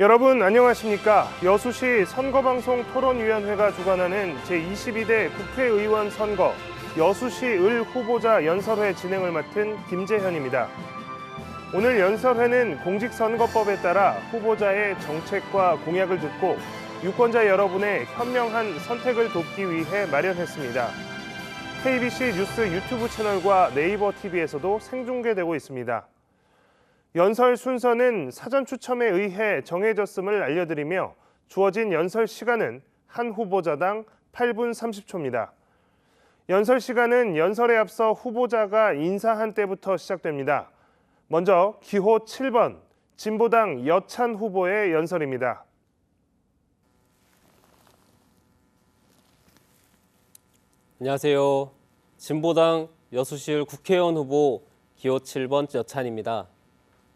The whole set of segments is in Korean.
여러분 안녕하십니까? 여수시 선거방송 토론위원회가 주관하는 제22대 국회의원 선거 여수시 을 후보자 연설회 진행을 맡은 김재현입니다. 오늘 연설회는 공직선거법에 따라 후보자의 정책과 공약을 듣고 유권자 여러분의 현명한 선택을 돕기 위해 마련했습니다. KBC 뉴스 유튜브 채널과 네이버 TV에서도 생중계되고 있습니다. 연설 순서는 사전 추첨에 의해 정해졌음을 알려드리며 주어진 연설 시간은 한 후보자당 8분 30초입니다. 연설 시간은 연설에 앞서 후보자가 인사한 때부터 시작됩니다. 먼저 기호 7번 진보당 여찬 후보의 연설입니다. 안녕하세요. 진보당 여수시을 국회의원 후보 기호 7번 여찬입니다.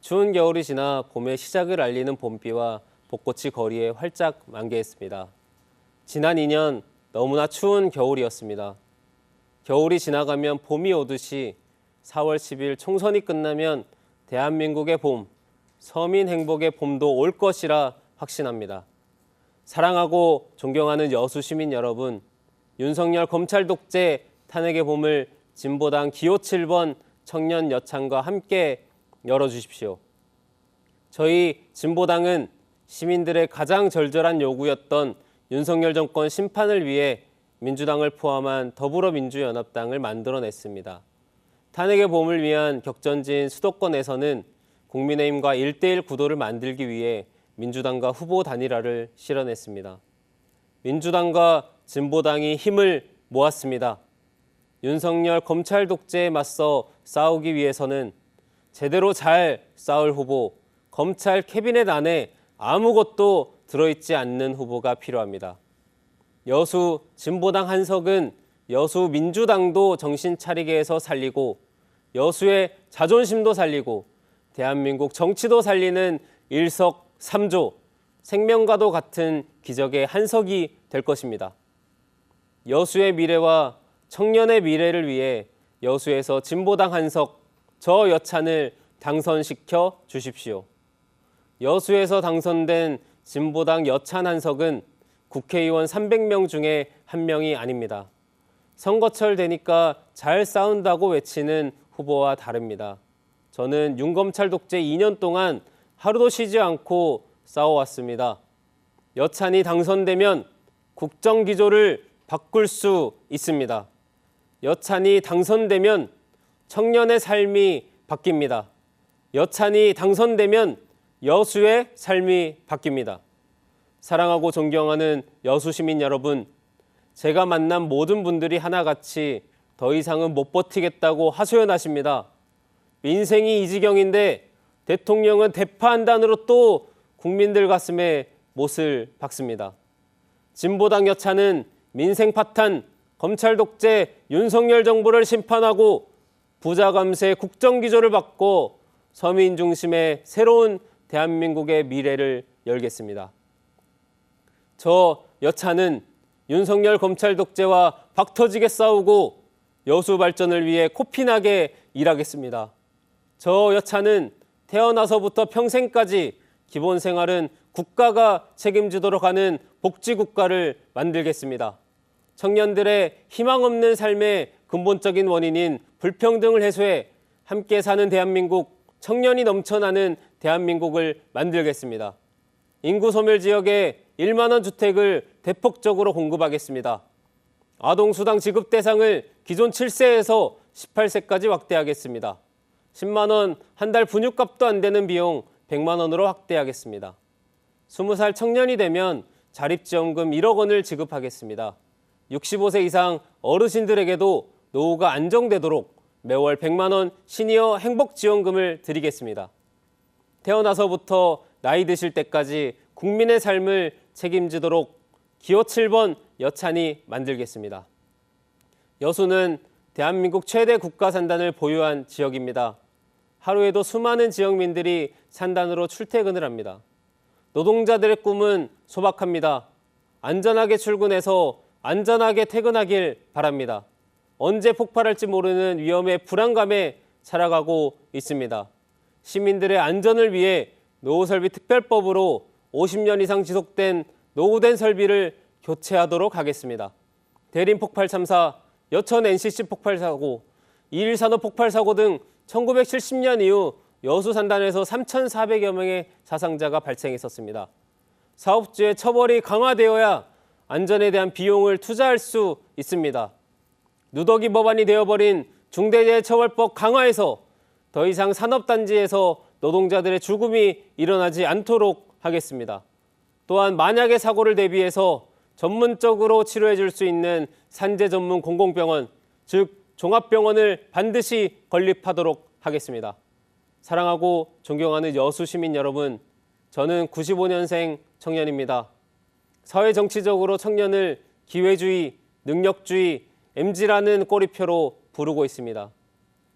추운 겨울이 지나 봄의 시작을 알리는 봄비와 벚꽃이 거리에 활짝 만개했습니다. 지난 2년 너무나 추운 겨울이었습니다. 겨울이 지나가면 봄이 오듯이 4월 10일 총선이 끝나면 대한민국의 봄, 서민 행복의 봄도 올 것이라 확신합니다. 사랑하고 존경하는 여수 시민 여러분, 윤석열 검찰 독재 탄핵의 봄을 진보당 기호 7번 청년 여찬과 함께 열어주십시오. 저희 진보당은 시민들의 가장 절절한 요구였던 윤석열 정권 심판을 위해 민주당을 포함한 더불어민주연합당을 만들어냈습니다. 탄핵의 봄을 위한 격전지인 수도권에서는 국민의힘과 1대1 구도를 만들기 위해 민주당과 후보 단일화를 실현했습니다. 민주당과 진보당이 힘을 모았습니다. 윤석열 검찰 독재에 맞서 싸우기 위해서는 제대로 잘 싸울 후보, 검찰 캐비넷 안에 아무것도 들어있지 않는 후보가 필요합니다. 여수 진보당 한석은 여수 민주당도 정신 차리게 해서 살리고 여수의 자존심도 살리고 대한민국 정치도 살리는 일석삼조, 생명과도 같은 기적의 한석이 될 것입니다. 여수의 미래와 청년의 미래를 위해 여수에서 진보당 한석, 저 여찬을 당선시켜 주십시오. 여수에서 당선된 진보당 여찬 한석은 국회의원 300명 중에 한 명이 아닙니다. 선거철 되니까 잘 싸운다고 외치는 후보와 다릅니다. 저는 윤검찰 독재 2년 동안 하루도 쉬지 않고 싸워왔습니다. 여찬이 당선되면 국정기조를 바꿀 수 있습니다. 여찬이 당선되면 청년의 삶이 바뀝니다. 여찬이 당선되면 여수의 삶이 바뀝니다. 사랑하고 존경하는 여수 시민 여러분, 제가 만난 모든 분들이 하나같이 더 이상은 못 버티겠다고 하소연하십니다. 민생이 이 지경인데 대통령은 대파한단으로 또 국민들 가슴에 못을 박습니다. 진보당 여찬은 민생 파탄, 검찰 독재, 윤석열 정부를 심판하고 부자 감세 국정기조를 바꿔 서민 중심의 새로운 대한민국의 미래를 열겠습니다. 저 여찬은 윤석열 검찰 독재와 박터지게 싸우고 여수 발전을 위해 코피나게 일하겠습니다. 저 여찬은 태어나서부터 평생까지 기본 생활은 국가가 책임지도록 하는 복지국가를 만들겠습니다. 청년들의 희망 없는 삶의 근본적인 원인인 불평등을 해소해 함께 사는 대한민국, 청년이 넘쳐나는 대한민국을 만들겠습니다. 인구 소멸 지역에 1만 원 주택을 대폭적으로 공급하겠습니다. 아동수당 지급 대상을 기존 7세에서 18세까지 확대하겠습니다. 10만 원 한 달 분유값도 안 되는 비용 100만 원으로 확대하겠습니다. 20살 청년이 되면 자립지원금 1억 원을 지급하겠습니다. 65세 이상 어르신들에게도 노후가 안정되도록 매월 100만 원 시니어 행복지원금을 드리겠습니다. 태어나서부터 나이 드실 때까지 국민의 삶을 책임지도록 기호 7번 여찬이 만들겠습니다. 여수는 대한민국 최대 국가산단을 보유한 지역입니다. 하루에도 수많은 지역민들이 산단으로 출퇴근을 합니다. 노동자들의 꿈은 소박합니다. 안전하게 출근해서 안전하게 퇴근하길 바랍니다. 언제 폭발할지 모르는 위험의 불안감에 살아가고 있습니다. 시민들의 안전을 위해 노후설비 특별법으로 50년 이상 지속된 노후된 설비를 교체하도록 하겠습니다. 대림 폭발 참사, 여천 NCC 폭발 사고, 2.1 산업 폭발 사고 등 1970년 이후 여수 산단에서 3,400여 명의 사상자가 발생했었습니다. 사업주의 처벌이 강화되어야 안전에 대한 비용을 투자할 수 있습니다. 누더기 법안이 되어버린 중대재해처벌법 강화해서 더 이상 산업단지에서 노동자들의 죽음이 일어나지 않도록 하겠습니다. 또한 만약의 사고를 대비해서 전문적으로 치료해 줄 수 있는 산재 전문 공공병원, 즉 종합병원을 반드시 건립하도록 하겠습니다. 사랑하고 존경하는 여수 시민 여러분, 저는 95년생 청년입니다. 사회정치적으로 청년을 기회주의, 능력주의, MZ라는 꼬리표로 부르고 있습니다.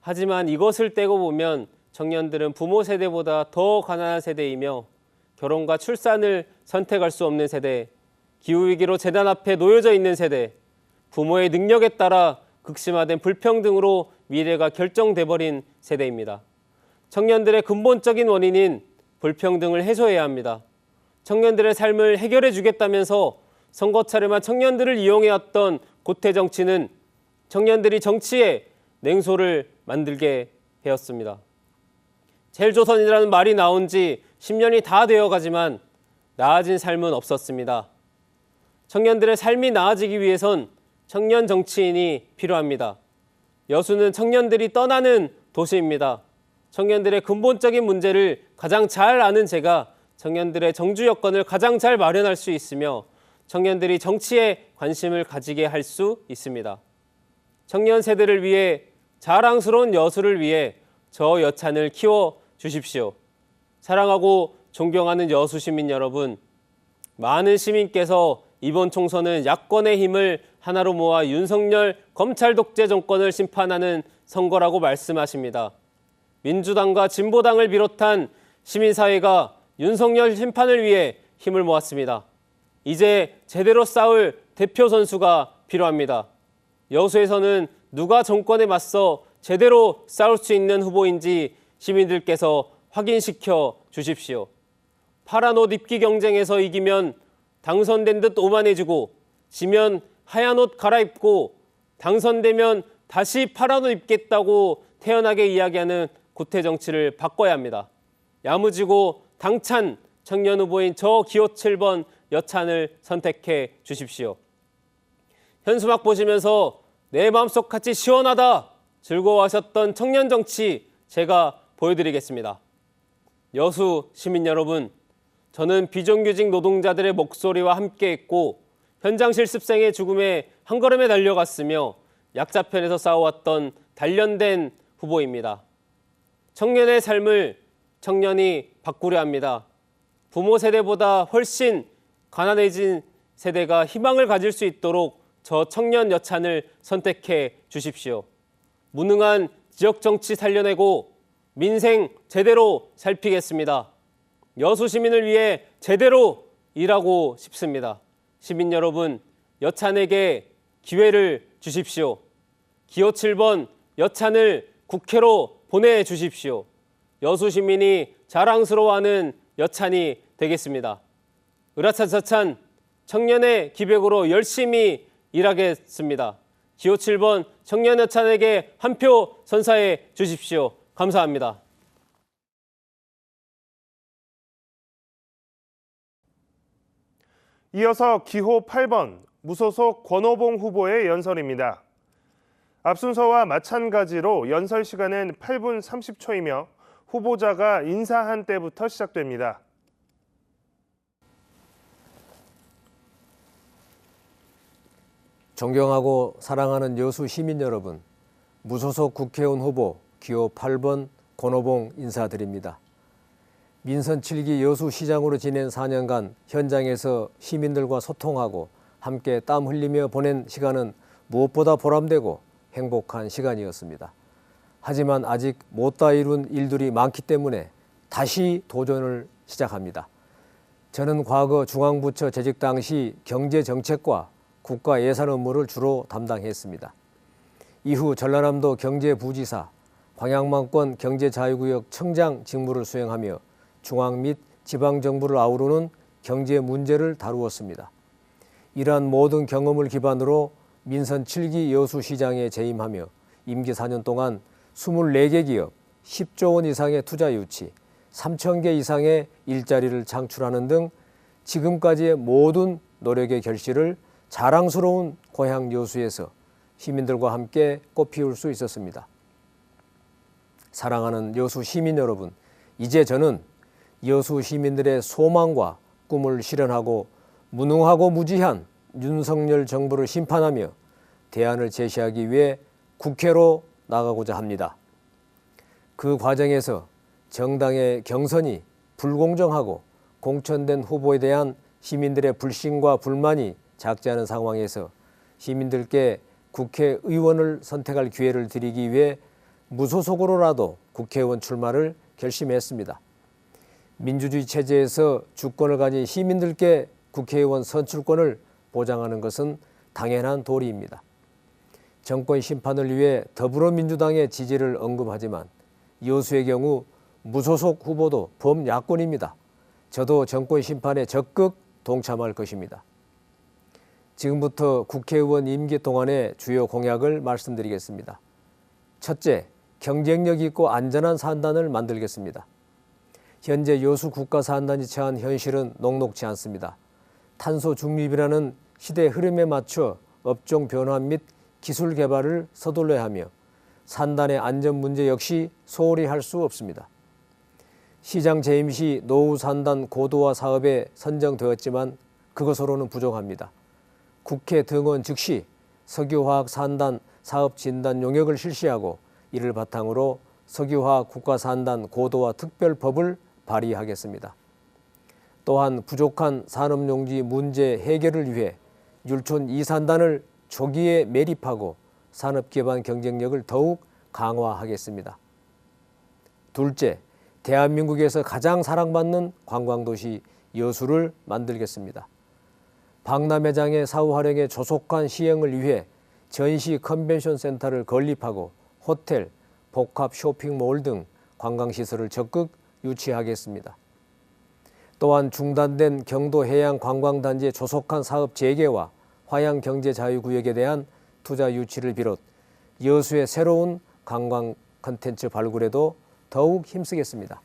하지만 이것을 떼고 보면 청년들은 부모 세대보다 더 가난한 세대이며 결혼과 출산을 선택할 수 없는 세대, 기후위기로 재난 앞에 놓여져 있는 세대, 부모의 능력에 따라 극심화된 불평등으로 미래가 결정돼버린 세대입니다. 청년들의 근본적인 원인인 불평등을 해소해야 합니다. 청년들의 삶을 해결해 주겠다면서 선거 차례만 청년들을 이용해왔던 고태 정치는 청년들이 정치에 냉소를 만들게 되었습니다. 젤조선이라는 말이 나온 지 10년이 다 되어가지만 나아진 삶은 없었습니다. 청년들의 삶이 나아지기 위해선 청년 정치인이 필요합니다. 여수는 청년들이 떠나는 도시입니다. 청년들의 근본적인 문제를 가장 잘 아는 제가 청년들의 정주 여건을 가장 잘 마련할 수 있으며 청년들이 정치에 관심을 가지게 할 수 있습니다. 청년 세대를 위해 자랑스러운 여수를 위해 저 여찬을 키워 주십시오. 사랑하고 존경하는 여수 시민 여러분, 많은 시민께서 이번 총선은 야권의 힘을 하나로 모아 윤석열 검찰 독재 정권을 심판하는 선거라고 말씀하십니다. 민주당과 진보당을 비롯한 시민사회가 윤석열 심판을 위해 힘을 모았습니다. 이제 제대로 싸울 대표 선수가 필요합니다. 여수에서는 누가 정권에 맞서 제대로 싸울 수 있는 후보인지 시민들께서 확인시켜 주십시오. 파란 옷 입기 경쟁에서 이기면 당선된 듯 오만해지고 지면 하얀 옷 갈아입고 당선되면 다시 파란 옷 입겠다고 태연하게 이야기하는 고태 정치를 바꿔야 합니다. 야무지고 당찬 청년 후보인 저 기호 7번 여찬을 선택해 주십시오. 현수막 보시면서 내 마음속 같이 시원하다 즐거워하셨던 청년 정치 제가 보여드리겠습니다. 여수 시민 여러분, 저는 비정규직 노동자들의 목소리와 함께했고 현장 실습생의 죽음에 한 걸음에 달려갔으며 약자편에서 싸워왔던 단련된 후보입니다. 청년의 삶을 청년이 바꾸려 합니다. 부모 세대보다 훨씬 가난해진 세대가 희망을 가질 수 있도록 저 청년 여찬을 선택해 주십시오. 무능한 지역 정치 살려내고 민생 제대로 살피겠습니다. 여수 시민을 위해 제대로 일하고 싶습니다. 시민 여러분, 여찬에게 기회를 주십시오. 기호 7번 여찬을 국회로 보내주십시오. 여수 시민이 자랑스러워하는 여찬이 되겠습니다. 으라차차찬 청년의 기백으로 열심히 일하겠습니다. 기호 7번 청년 여찬에게 한 표 선사해 주십시오. 감사합니다. 이어서 기호 8번 무소속 권오봉 후보의 연설입니다. 앞순서와 마찬가지로 연설 시간은 8분 30초이며 후보자가 인사한 때부터 시작됩니다. 존경하고 사랑하는 여수 시민 여러분, 무소속 국회의원 후보 기호 8번 권오봉 인사드립니다. 민선 7기 여수시장으로 지낸 4년간 현장에서 시민들과 소통하고 함께 땀 흘리며 보낸 시간은 무엇보다 보람되고 행복한 시간이었습니다. 하지만 아직 못다 이룬 일들이 많기 때문에 다시 도전을 시작합니다. 저는 과거 중앙부처 재직 당시 경제정책과 국가예산 업무를 주로 담당했습니다. 이후 전라남도 경제부지사, 광양만권 경제자유구역 청장 직무를 수행하며 중앙 및 지방정부를 아우르는 경제 문제를 다루었습니다. 이러한 모든 경험을 기반으로 민선 7기 여수시장에 재임하며 임기 4년 동안 24개 기업, 10조 원 이상의 투자 유치, 3,000개 이상의 일자리를 창출하는 등 지금까지의 모든 노력의 결실을 자랑스러운 고향 여수에서 시민들과 함께 꽃피울 수 있었습니다. 사랑하는 여수 시민 여러분, 이제 저는 여수 시민들의 소망과 꿈을 실현하고 무능하고 무지한 윤석열 정부를 심판하며 대안을 제시하기 위해 국회로 나가고자 합니다. 그 과정에서 정당의 경선이 불공정하고 공천된 후보에 대한 시민들의 불신과 불만이 작지 않은 상황에서 시민들께 국회의원을 선택할 기회를 드리기 위해 무소속으로라도 국회의원 출마를 결심했습니다. 민주주의 체제에서 주권을 가진 시민들께 국회의원 선출권을 보장하는 것은 당연한 도리입니다. 정권 심판을 위해 더불어민주당의 지지를 언급하지만 여수의 경우 무소속 후보도 범야권입니다. 저도 정권 심판에 적극 동참할 것입니다. 지금부터 국회의원 임기 동안의 주요 공약을 말씀드리겠습니다. 첫째, 경쟁력 있고 안전한 산단을 만들겠습니다. 현재 여수 국가산단이 처한 현실은 녹록지 않습니다. 탄소 중립이라는 시대 흐름에 맞춰 업종 변화 및 기술 개발을 서둘러야 하며 산단의 안전 문제 역시 소홀히 할 수 없습니다. 시장 재임 시 노후 산단 고도화 사업에 선정되었지만 그것으로는 부족합니다. 국회 등원 즉시 석유화학 산단 사업 진단 용역을 실시하고 이를 바탕으로 석유화학 국가산단 고도화 특별법을 발의하겠습니다. 또한 부족한 산업용지 문제 해결을 위해 율촌 2산단을 조기에 매립하고 산업기반 경쟁력을 더욱 강화하겠습니다. 둘째, 대한민국에서 가장 사랑받는 관광도시 여수를 만들겠습니다. 박람회장의 사후 활용에 조속한 시행을 위해 전시 컨벤션 센터를 건립하고 호텔, 복합 쇼핑몰 등 관광시설을 적극 유치하겠습니다. 또한 중단된 경도 해양 관광단지의 조속한 사업 재개와 화양 경제자유구역에 대한 투자 유치를 비롯 여수의 새로운 관광 콘텐츠 발굴에도 더욱 힘쓰겠습니다.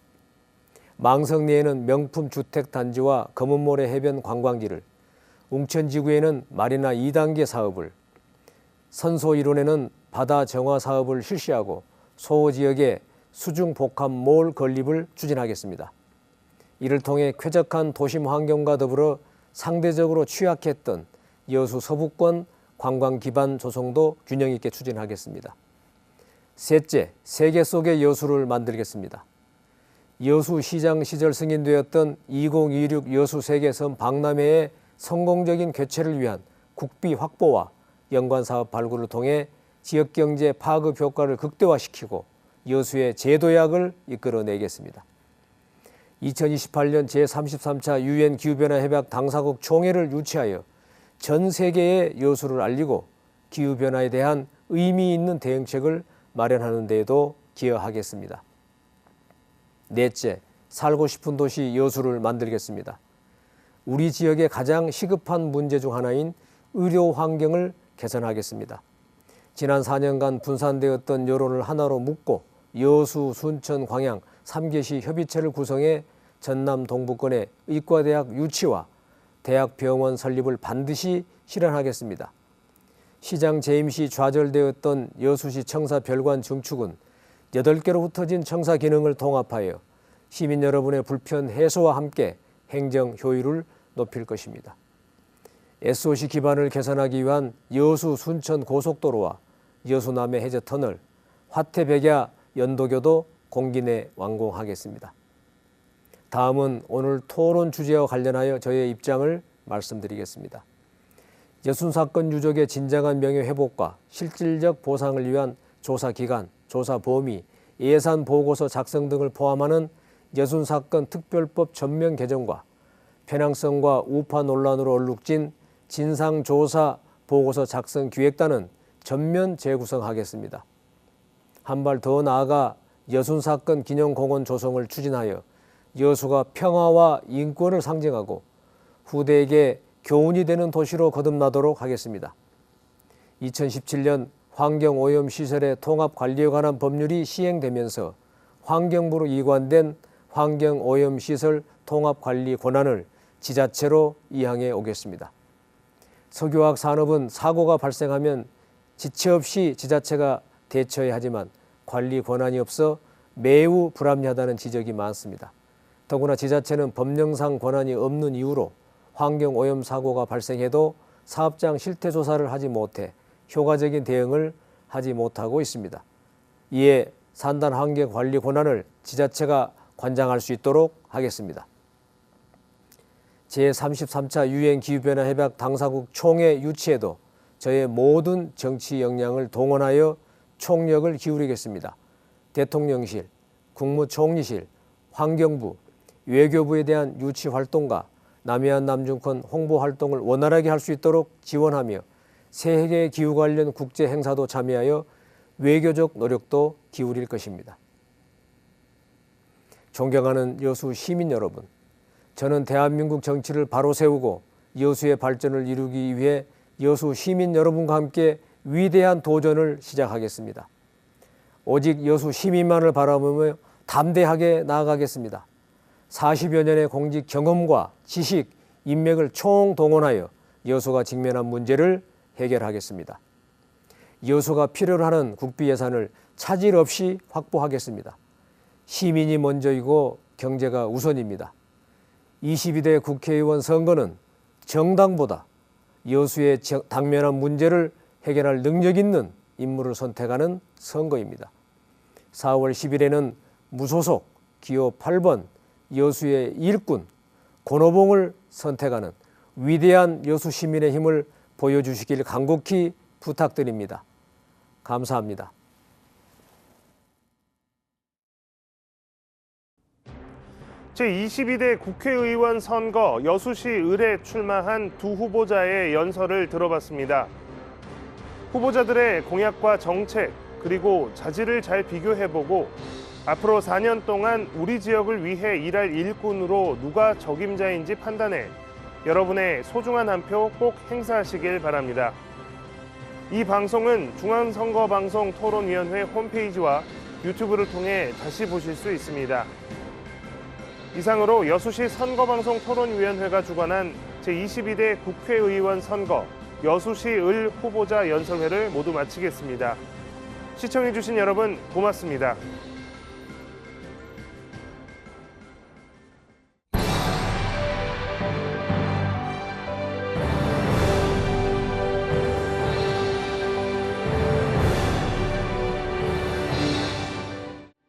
망성리에는 명품 주택단지와 검은모래 해변 관광지를, 웅천지구에는 마리나 2단계 사업을, 선소 1호에는 바다 정화 사업을 실시하고 소호지역에 수중복합몰 건립을 추진하겠습니다. 이를 통해 쾌적한 도심 환경과 더불어 상대적으로 취약했던 여수 서부권 관광 기반 조성도 균형 있게 추진하겠습니다. 셋째, 세계 속의 여수를 만들겠습니다. 여수시장 시절 승인되었던 2026 여수세계섬 박람회의 성공적인 개최를 위한 국비 확보와 연관사업 발굴을 통해 지역경제 파급 효과를 극대화시키고 여수의 재도약을 이끌어내겠습니다. 2028년 제33차 유엔 기후변화 협약 당사국 총회를 유치하여 전 세계에 여수를 알리고 기후변화에 대한 의미 있는 대응책을 마련하는 데에도 기여하겠습니다. 넷째, 살고 싶은 도시 여수를 만들겠습니다. 우리 지역의 가장 시급한 문제 중 하나인 의료 환경을 개선하겠습니다. 지난 4년간 분산되었던 여론을 하나로 묶고 여수, 순천, 광양 3개시 협의체를 구성해 전남 동부권의 의과대학 유치와 대학병원 설립을 반드시 실현하겠습니다. 시장 재임 시 좌절되었던 여수시 청사 별관 증축은 8개로 흩어진 청사 기능을 통합하여 시민 여러분의 불편 해소와 함께 행정 효율을 높일 것입니다. SOC 기반을 개선하기 위한 여수 순천 고속도로와 여수 남해 해저 터널, 화태백야 연도교도 공기 내 완공하겠습니다. 다음은 오늘 토론 주제와 관련하여 저의 입장을 말씀드리겠습니다. 여순 사건 유족의 진정한 명예 회복과 실질적 보상을 위한 조사 기간, 조사 범위, 예산 보고서 작성 등을 포함하는 여순 사건 특별법 전면 개정과 편향성과 우파 논란으로 얼룩진 진상조사 보고서 작성 기획단은 전면 재구성하겠습니다. 한 발 더 나아가 여순 사건 기념공원 조성을 추진하여 여수가 평화와 인권을 상징하고 후대에게 교훈이 되는 도시로 거듭나도록 하겠습니다. 2017년 환경오염시설의 통합관리에 관한 법률이 시행되면서 환경부로 이관된 환경오염시설 통합관리 권한을 지자체로 이항해 오겠습니다. 석유화학 산업은 사고가 발생하면 지체 없이 지자체가 대처해야 하지만 관리 권한이 없어 매우 불합리하다는 지적이 많습니다. 더구나 지자체는 법령상 권한이 없는 이유로 환경오염 사고가 발생해도 사업장 실태조사를 하지 못해 효과적인 대응을 하지 못하고 있습니다. 이에 산단 환경 관리 권한을 지자체가 관장할 수 있도록 하겠습니다. 제33차 유엔기후변화 협약 당사국 총회 유치에도 저의 모든 정치 역량을 동원하여 총력을 기울이겠습니다. 대통령실, 국무총리실, 환경부, 외교부에 대한 유치 활동과 남해안 남중권 홍보 활동을 원활하게 할 수 있도록 지원하며 세계 기후 관련 국제 행사도 참여하여 외교적 노력도 기울일 것입니다. 존경하는 여수 시민 여러분, 저는 대한민국 정치를 바로 세우고 여수의 발전을 이루기 위해 여수 시민 여러분과 함께 위대한 도전을 시작하겠습니다. 오직 여수 시민만을 바라보며 담대하게 나아가겠습니다. 40여 년의 공직 경험과 지식, 인맥을 총동원하여 여수가 직면한 문제를 해결하겠습니다. 여수가 필요로 하는 국비 예산을 차질 없이 확보하겠습니다. 시민이 먼저이고 경제가 우선입니다. 22대 국회의원 선거는 정당보다 여수의 당면한 문제를 해결할 능력 있는 인물을 선택하는 선거입니다. 4월 10일에는 무소속 기호 8번 여수의 일꾼 권오봉을 선택하는 위대한 여수 시민의 힘을 보여주시길 간곡히 부탁드립니다. 감사합니다. 제22대 국회의원 선거 여수시 을에 출마한 두 후보자의 연설을 들어봤습니다. 후보자들의 공약과 정책 그리고 자질을 잘 비교해보고 앞으로 4년 동안 우리 지역을 위해 일할 일꾼으로 누가 적임자인지 판단해 여러분의 소중한 한 표 꼭 행사하시길 바랍니다. 이 방송은 중앙선거방송토론위원회 홈페이지와 유튜브를 통해 다시 보실 수 있습니다. 이상으로 여수시 선거방송토론위원회가 주관한 제22대 국회의원 선거 여수시 을 후보자 연설회를 모두 마치겠습니다. 시청해주신 여러분 고맙습니다.